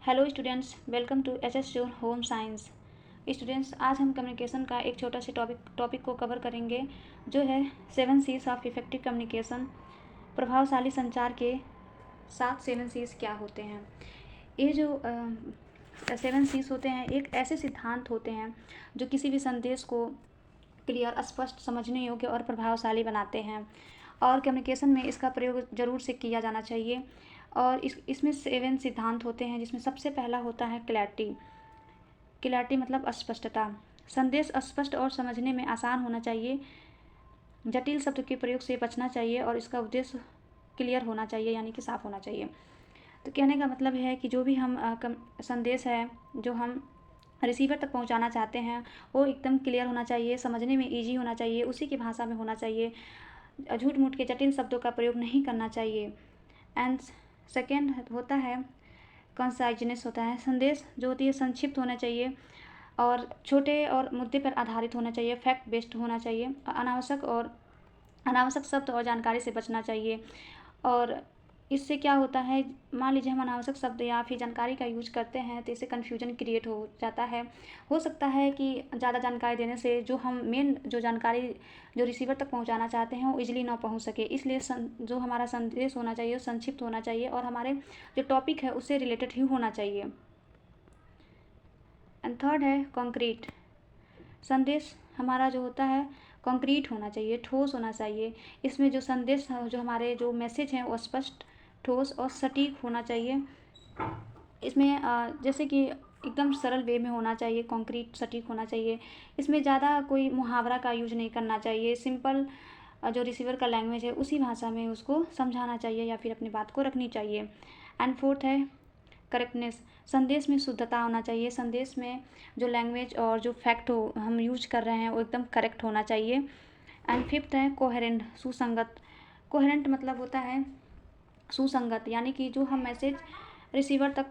Hello students, welcome to HS sure home science. Students, आज हम communication का एक छोटा से टॉपिक को कवर करेंगे, जो है 7 C's ऑफ इफेक्टिव कम्युनिकेशन। प्रभावशाली संचार के 7 C's क्या होते हैं? ये जो 7 C's होते हैं, एक ऐसे सिद्धांत होते हैं जो किसी भी संदेश को क्लियर, स्पष्ट, समझने योग्य और प्रभावशाली बनाते हैं, और कम्युनिकेशन में इसका प्रयोग ज़रूर से किया जाना चाहिए। और इसमें 7 सिद्धांत होते हैं, जिसमें सबसे पहला होता है क्लैरिटी मतलब स्पष्टता। संदेश स्पष्ट और समझने में आसान होना चाहिए। जटिल शब्द के प्रयोग से बचना चाहिए और इसका उद्देश्य क्लियर होना चाहिए, यानी कि साफ होना चाहिए। तो कहने का मतलब है कि जो भी हम संदेश है जो हम रिसीवर तक पहुंचाना चाहते हैं, वो एकदम क्लियर होना चाहिए, समझने में ईजी होना चाहिए, उसी की भाषा में होना चाहिए। झूठ मूठ के जटिल शब्दों का प्रयोग नहीं करना चाहिए। एंड सेकेंड होता है कंसाइजनेस होता है। संदेश जो होती है संक्षिप्त होना चाहिए और छोटे और मुद्दे पर आधारित होना चाहिए, फैक्ट बेस्ड होना चाहिए। अनावश्यक शब्द और जानकारी से बचना चाहिए। और इससे क्या होता है, मान लीजिए हम अनावश्यक शब्द या फिर जानकारी का यूज करते हैं तो इससे कन्फ्यूजन क्रिएट हो जाता है। हो सकता है कि ज़्यादा जानकारी देने से जो हम मेन जो जानकारी जो रिसीवर तक पहुंचाना चाहते हैं वो इजीली ना पहुंच सके। इसलिए जो हमारा संदेश होना चाहिए वो संक्षिप्त होना चाहिए और हमारे जो टॉपिक है उससे रिलेटेड ही होना चाहिए। एंड थर्ड है कॉन्क्रीट। संदेश हमारा जो होता है कॉन्क्रीट होना चाहिए, ठोस होना चाहिए। इसमें जो संदेश जो हमारे जो मैसेज हैं वो स्पष्ट, ठोस और सटीक होना चाहिए। इसमें जैसे कि एकदम सरल वे में होना चाहिए, कॉन्क्रीट सटीक होना चाहिए। इसमें ज़्यादा कोई मुहावरा का यूज नहीं करना चाहिए। सिंपल जो रिसीवर का लैंग्वेज है उसी भाषा में उसको समझाना चाहिए या फिर अपनी बात को रखनी चाहिए। एंड फोर्थ है करेक्टनेस। संदेश में शुद्धता होना चाहिए। संदेश में जो लैंग्वेज और जो फैक्ट हो हम यूज कर रहे हैं वो एकदम करेक्ट होना चाहिए। एंड फिफ्थ है कोहेरेंट, सुसंगत। कोहेरेंट मतलब होता है सुसंगत, यानी कि जो हम मैसेज रिसीवर तक।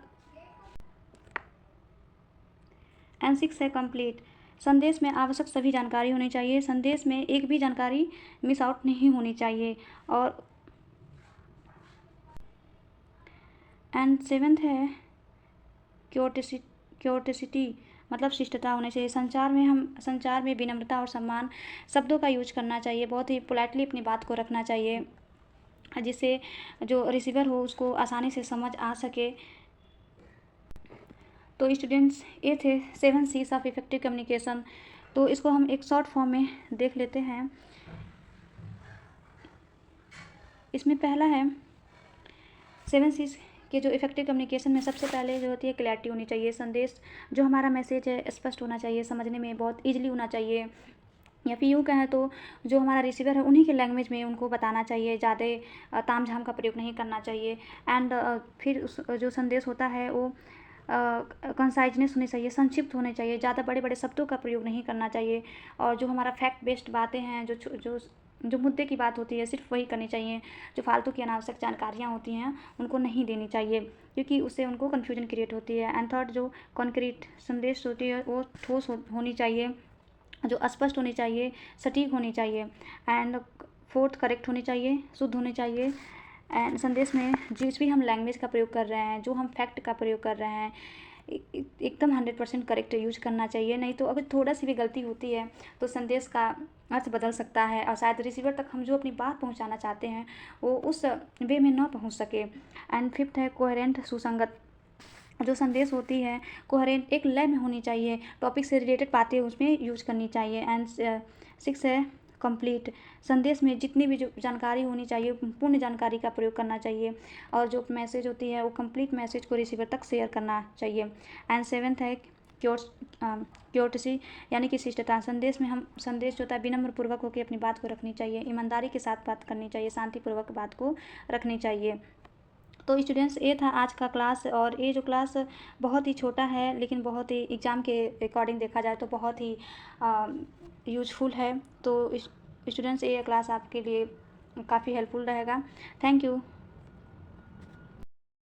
एंड सिक्स है कंप्लीट। संदेश में आवश्यक सभी जानकारी होनी चाहिए। संदेश में एक भी जानकारी मिस आउट नहीं होनी चाहिए। और एंड सेवेंथ है क्योरटिसिटी मतलब शिष्टता होनी चाहिए। संचार में विनम्रता और सम्मान शब्दों का यूज करना चाहिए। बहुत ही पोलाइटली अपनी बात को रखना चाहिए, जिससे जो रिसीवर हो उसको आसानी से समझ आ सके। तो स्टूडेंट्स, ये थे 7 C's ऑफ इफेक्टिव कम्युनिकेशन। तो इसको हम एक शॉर्ट फॉर्म में देख लेते हैं। इसमें पहला है 7 C's के जो इफेक्टिव कम्युनिकेशन में सबसे पहले जो होती है क्लैरिटी होनी चाहिए। संदेश जो हमारा मैसेज है स्पष्ट होना चाहिए, समझने में बहुत ईजिली होना चाहिए, या फिर यूँ कहें तो जो हमारा रिसीवर है उन्हीं के लैंग्वेज में उनको बताना चाहिए, ज़्यादा ताम झाम का प्रयोग नहीं करना चाहिए। एंड फिर उस जो संदेश होता है वो कंसाइजनेस होनी चाहिए, संक्षिप्त होने चाहिए, ज़्यादा बड़े बड़े शब्दों का प्रयोग नहीं करना चाहिए। और जो हमारा फैक्ट बेस्ड बातें हैं, जो मुद्दे की बात होती है सिर्फ वही करनी चाहिए। जो फालतू की अनावश्यक जानकारियाँ होती हैं उनको नहीं देनी चाहिए, क्योंकि उससे उनको कन्फ्यूजन क्रिएट होती है। एंड थर्ड जो कॉन्क्रीट संदेश होती है वो ठोस होनी चाहिए, जो स्पष्ट होनी चाहिए, सटीक होनी चाहिए। एंड फोर्थ करेक्ट होनी चाहिए, शुद्ध होनी चाहिए। एंड संदेश में जिस भी हम लैंग्वेज का प्रयोग कर रहे हैं, जो हम फैक्ट का प्रयोग कर रहे हैं, एकदम 100% करेक्ट यूज करना चाहिए। नहीं तो अगर थोड़ा सी भी गलती होती है तो संदेश का अर्थ बदल सकता है और शायद रिसीवर तक हम जो अपनी बात पहुंचाना चाहते हैं वो उस वे में ना पहुंच सके। एंड फिफ्थ है कोहेरेंट, सुसंगत। जो संदेश होती है कोहेरेंट एक लय में होनी चाहिए, टॉपिक से रिलेटेड बातें उसमें यूज करनी चाहिए। एंड सिक्स है कंप्लीट। संदेश में जितनी भी जो जानकारी होनी चाहिए पूर्ण जानकारी का प्रयोग करना चाहिए, और जो मैसेज होती है वो कंप्लीट मैसेज को रिसीवर तक शेयर करना चाहिए। एंड सेवेंथ है क्योरटिसी यानी कि शिष्टता। संदेश जो होता है विनम्र पूर्वक होकर अपनी बात को रखनी चाहिए, ईमानदारी के साथ बात करनी चाहिए, शांतिपूर्वक बात को रखनी चाहिए। तो स्टूडेंट्स, ये था आज का क्लास, और ये जो क्लास बहुत ही छोटा है लेकिन बहुत ही एग्ज़ाम के अकॉर्डिंग देखा जाए तो बहुत ही यूजफुल है। तो स्टूडेंट्स, ये क्लास आपके लिए काफ़ी हेल्पफुल रहेगा। Thank you.